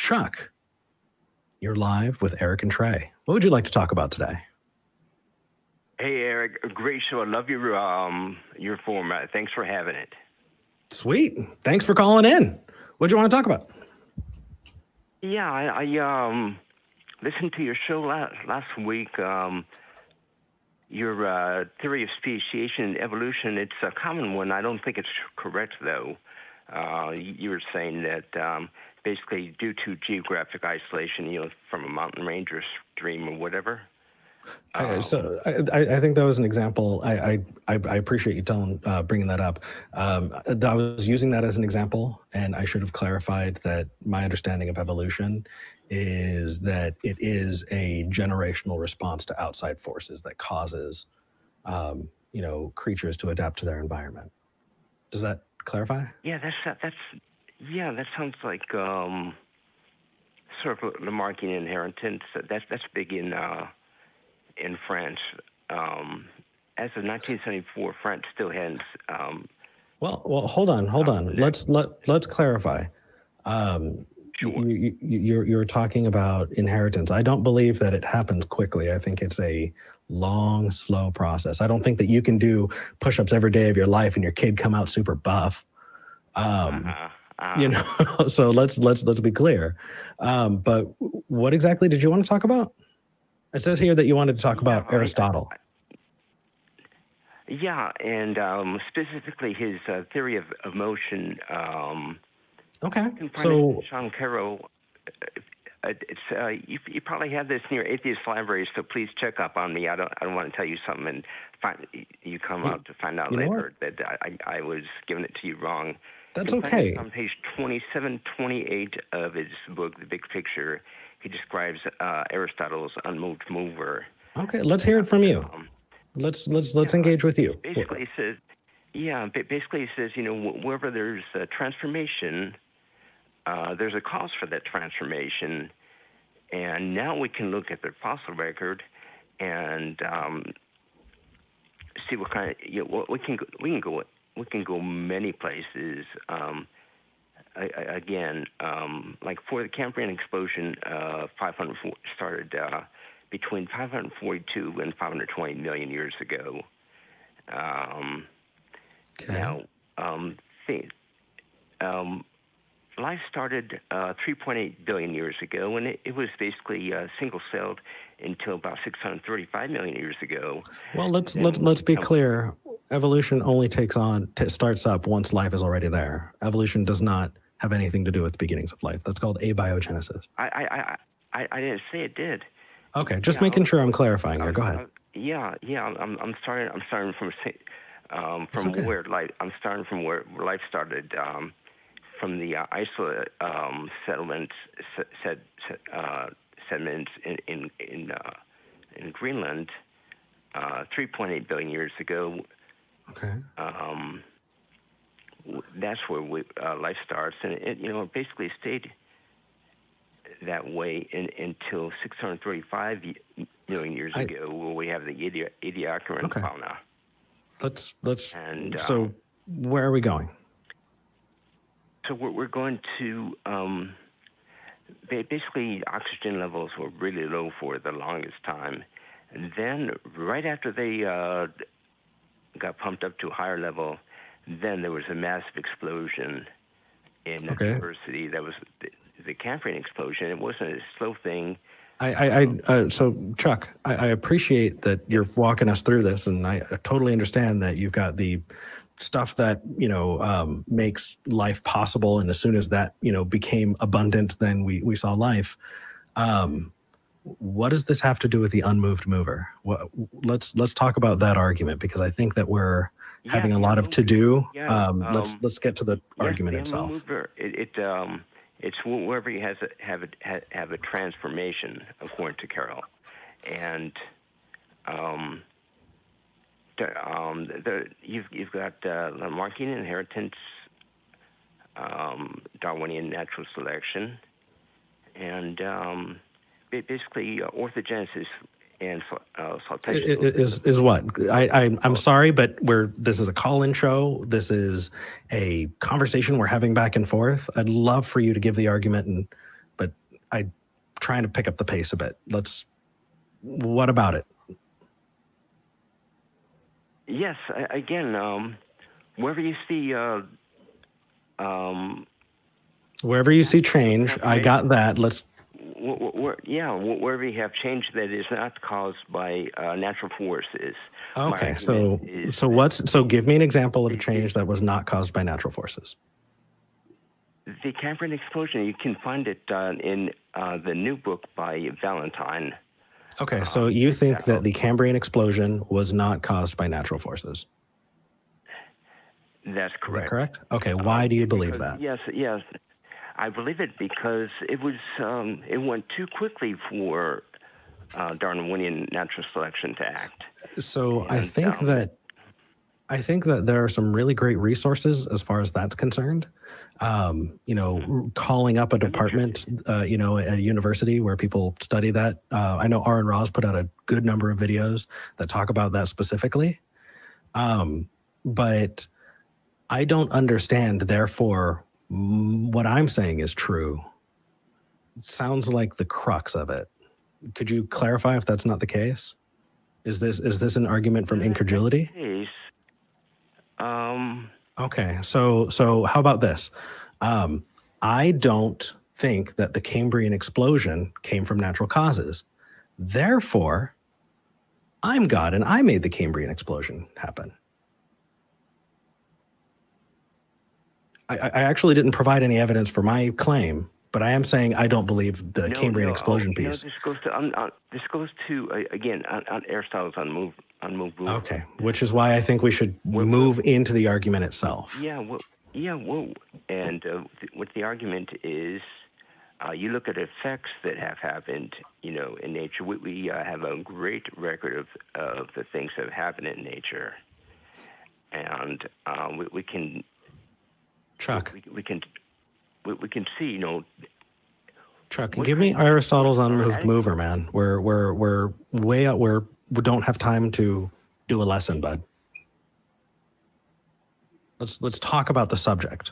Chuck, you're live with Eric and Trae. What would you like to talk about today? Hey, Eric. Great show. I love your format. Thanks for having it. Sweet. Thanks for calling in. What do you want to talk about? Yeah, I listened to your show last week. Your theory of speciation and evolution, it's a common one. I don't think it's correct, though. You were saying that basically due to geographic isolation, from a mountain range or stream or whatever. So I think that was an example. I appreciate you bringing that up. I was using that as an example, and I should have clarified that my understanding of evolution is that it is a generational response to outside forces that causes, creatures to adapt to their environment. Does that clarify? Yeah, that sounds like sort of Lamarckian inheritance. That's big in France. As of 1974, France still hadn't. Well, hold on. Let's clarify. Sure. You're talking about inheritance. I don't believe that it happens quickly. I think it's a long, slow process. I don't think that you can do push-ups every day of your life and your kid come out super buff. So let's be clear. But what exactly did you want to talk about? It says here that you wanted to talk about Aristotle. Yeah, and specifically his theory of motion. Okay. So Sean Carroll, you probably have this in your atheist library, so please check up on me. I don't want to tell you something and you come out to find out later that I was giving it to you wrong. That's okay. On page 27, 28 of his book, The Big Picture, he describes Aristotle's unmoved mover. Okay, let's hear it from you. Let's engage with you. Basically, he says, wherever there's a transformation, there's a cause for that transformation, and now we can look at the fossil record and see what kind of we can go many places. Like for the Cambrian explosion, 504 started between 542 and 520 million years ago. Now, life started 3.8 billion years ago, and it was basically single-celled until about 635 million years ago. Well, let's be clear. Evolution only starts up once life is already there. Evolution does not have anything to do with the beginnings of life. That's called abiogenesis. I didn't say it did. Okay, just making sure I'm clarifying here. Go ahead. I'm starting from where life. I'm starting from where life started. From the isolate sediments in Greenland 3.8 billion years ago. Okay. That's where life starts, and it basically stayed that way until 635 million years ago, where we have the Ediacaran fauna. So where are we going? So we're going to basically oxygen levels were really low for the longest time, and then right after they got pumped up to a higher level, then there was a massive explosion in diversity. That was the Cambrian explosion. It wasn't a slow thing. So Chuck, I appreciate that you're walking us through this, and I totally understand that you've got the stuff that makes life possible, and as soon as that became abundant, then we saw life. What does this have to do with the unmoved mover? Let's talk about that argument, because I think that we're having a lot of to do. Let's get to the argument itself. Mover, it's wherever you have a transformation, according to Carroll, and you've got Lamarckian inheritance, Darwinian natural selection, and basically orthogenesis and saltation. Is what? I'm sorry, but this is a call-in show. This is a conversation we're having back and forth. I'd love for you to give the argument, but trying to pick up the pace a bit. What about it? Yes, again, wherever you see wherever you see change, I got that. wherever you have change that is not caused by natural forces. Okay, so give me an example of a change that was not caused by natural forces. The Cambrian explosion, you can find it in the new book by Valentine. Okay, so you think that the Cambrian explosion was not caused by natural forces? That's correct. Is that correct? Okay, why do you believe that? Yes. I believe it because it went too quickly for Darwinian natural selection to act. So I think that there are some really great resources as far as that's concerned. Calling up a department, at a university where people study that. I know Aaron Ross put out a good number of videos that talk about that specifically. But I don't understand, therefore, what I'm saying is true. It sounds like the crux of it. Could you clarify if that's not the case? Is this an argument from incredulity? Okay, so how about this? I don't think that the Cambrian explosion came from natural causes. Therefore, I'm God and I made the Cambrian explosion happen. I actually didn't provide any evidence for my claim, but I am saying I don't believe the Cambrian explosion piece. This goes to again on Aristotle's unmoved movement. Okay, which is why I think we should move into the argument itself. And what the argument is, you look at effects that have happened, in nature. We have a great record of the things that have happened in nature, and we can. Chuck, we can see, Chuck, give me Aristotle's unmoved mover, man. We're way out where we don't have time to do a lesson, bud. Let's talk about the subject.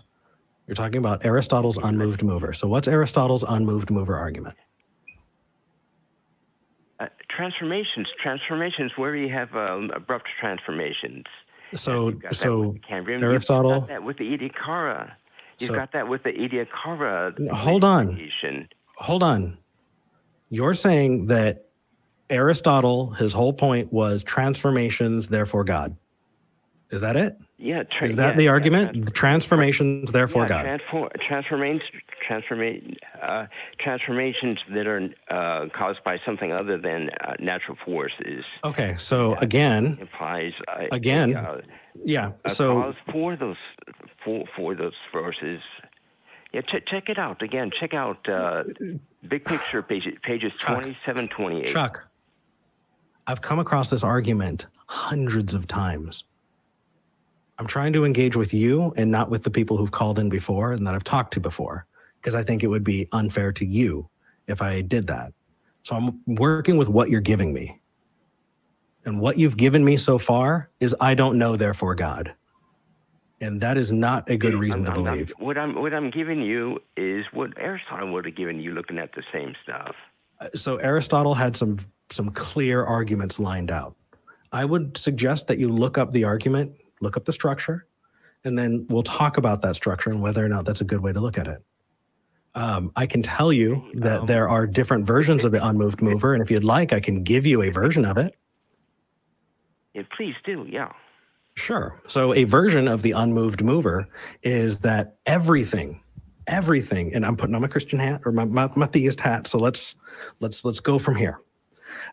You're talking about Aristotle's unmoved mover. So what's Aristotle's unmoved mover argument? Transformations where you have abrupt transformations. So Aristotle. You've got that with the Idiacara. Got that with the Idiacara. Hold on. You're saying that Aristotle, his whole point was transformations, therefore God. Is that it? Yeah. Is that the argument? Transformations, therefore God. Transformations that are caused by something other than natural forces. Okay, so again, implies So cause for those forces. Yeah, check it out again. Check out Big Picture pages 27, 28. Chuck, I've come across this argument hundreds of times. I'm trying to engage with you and not with the people who've called in before and that I've talked to before, because I think it would be unfair to you if I did that. So I'm working with what you're giving me. And what you've given me so far is I don't know, therefore God. And that is not a good reason to believe. What I'm giving you is what Aristotle would have given you looking at the same stuff. So Aristotle had some clear arguments lined out. I would suggest that you look up the argument, look up the structure, and then we'll talk about that structure and whether or not that's a good way to look at it. I can tell you that there are different versions of the unmoved mover, and if you'd like, I can give you a version of it. Yeah, please do, yeah. Sure. So a version of the unmoved mover is that everything, and I'm putting on my Christian hat or my theist hat. So let's go from here.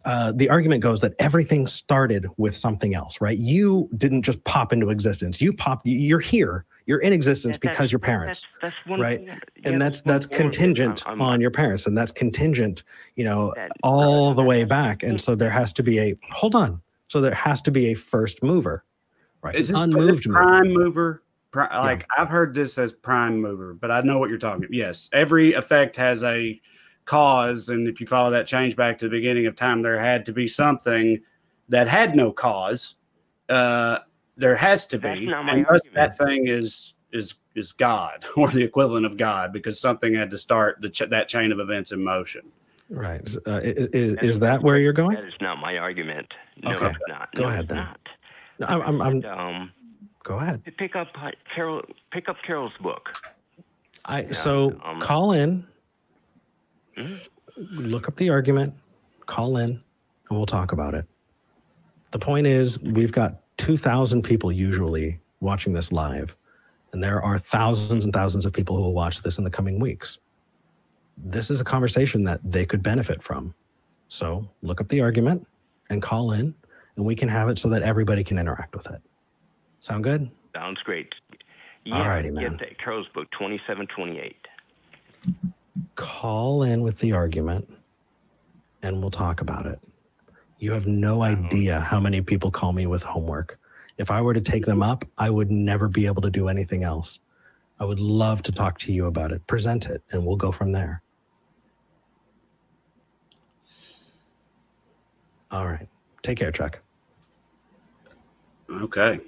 The argument goes that everything started with something else, right? You didn't just pop into existence. You're here. You're in existence because your parents, that's one, right? Yeah, and that's contingent on your parents, and that's contingent, all the way back. And so there has to be So there has to be a first mover, right? Is this unmoved prime mover? I've heard this as prime mover, but I know what you're talking about. Yes, every effect has a cause, and if you follow that change back to the beginning of time, there had to be something that had no cause. There has to be, unless that thing is is God or the equivalent of God, because something had to start that chain of events in motion. Right. Is that where you're going? That is not my argument. No, Okay. it's not. Go No, ahead it's then. not. No, I'm go ahead. Pick up Carol's book. Call in, Mm-hmm. look up the argument, call in, and we'll talk about it. The point is, we've got 2,000 people usually watching this live, and there are thousands and thousands of people who will watch this in the coming weeks. This is a conversation that they could benefit from. So look up the argument and call in, and we can have it so that everybody can interact with it. Sound good? Sounds great. Yeah, Alrighty, man. get Carol's book, 2728. Call in with the argument, and we'll talk about it. You have no idea how many people call me with homework. If I were to take them up, I would never be able to do anything else. I would love to talk to you about it. Present it, and we'll go from there. All right. Take care, Chuck. Okay.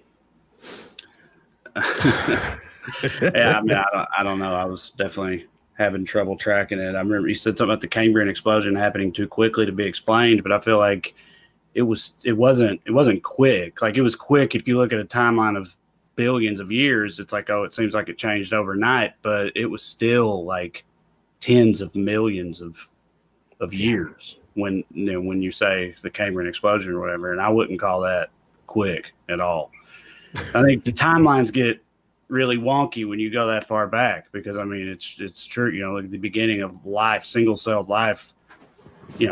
Yeah, I mean, I don't know. I was definitely having trouble tracking it. I remember you said something about the Cambrian explosion happening too quickly to be explained, but I feel like it wasn't quick. Like, it was quick if you look at a timeline of billions of years. It's like, oh, it seems like it changed overnight, but it was still like tens of millions of years when you say the Cambrian explosion or whatever. And I wouldn't call that quick at all. I think the timelines get really wonky when you go that far back, because I mean, it's true, like the beginning of life, single-celled life,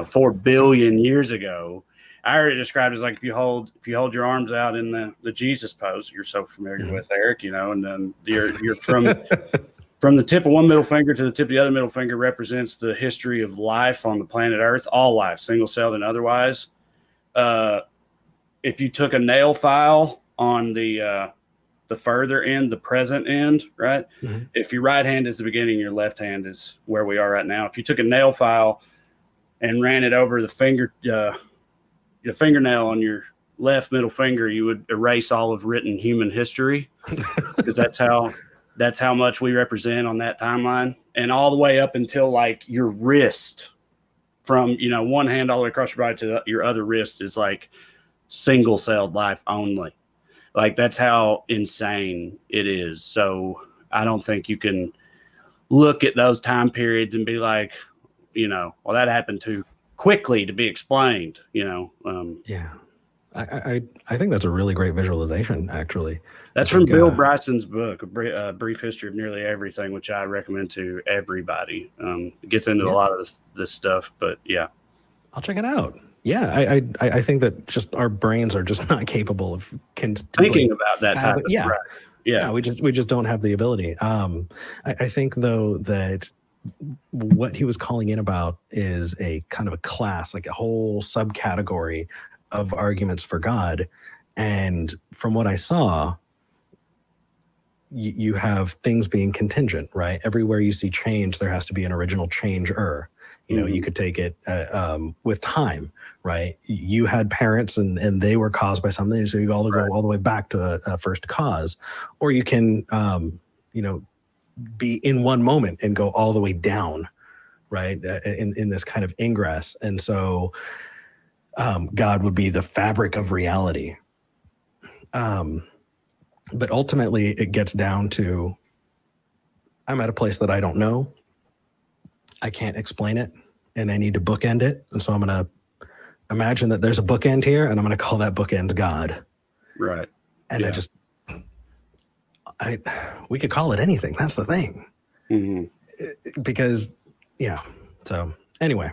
4 billion years ago. I already described it as like if you hold your arms out in the Jesus pose you're so familiar with, Eric, and then you're from the tip of one middle finger to the tip of the other middle finger represents the history of life on the planet Earth, all life, single-celled and otherwise. If you took a nail file on the further end, the present end, right? Mm-hmm. If your right hand is the beginning, your left hand is where we are right now. If you took a nail file and ran it over the fingernail on your left middle finger, you would erase all of written human history, because that's how much we represent on that timeline, and all the way up until like your wrist, from one hand all the way across your body to your other wrist is like single-celled life only. Like, that's how insane it is. So I don't think you can look at those time periods and be like, well, that happened too quickly to be explained, Yeah. I think that's a really great visualization, actually. That's from Bill Bryson's book, A Brief History of Nearly Everything, which I recommend to everybody. It gets into a lot of this stuff, but yeah. I'll check it out. Yeah, I think that just our brains are just not capable of thinking about that type of right. Yeah, we just don't have the ability. I think, though, that what he was calling in about is a kind of a class, like a whole subcategory of arguments for God. And from what I saw, you have things being contingent, right? Everywhere you see change, there has to be an original changer. You could take it with time, right? You had parents and they were caused by something, so you go all the way back to a first cause. Or you can, be in one moment and go all the way down, right? In this kind of ingress. And so God would be the fabric of reality. But ultimately it gets down to, I'm at a place that I don't know. I can't explain it, and I need to bookend it. And so I'm going to imagine that there's a bookend here, and I'm going to call that bookend God. Right. And we could call it anything. That's the thing. Mm-hmm. Because, so anyway,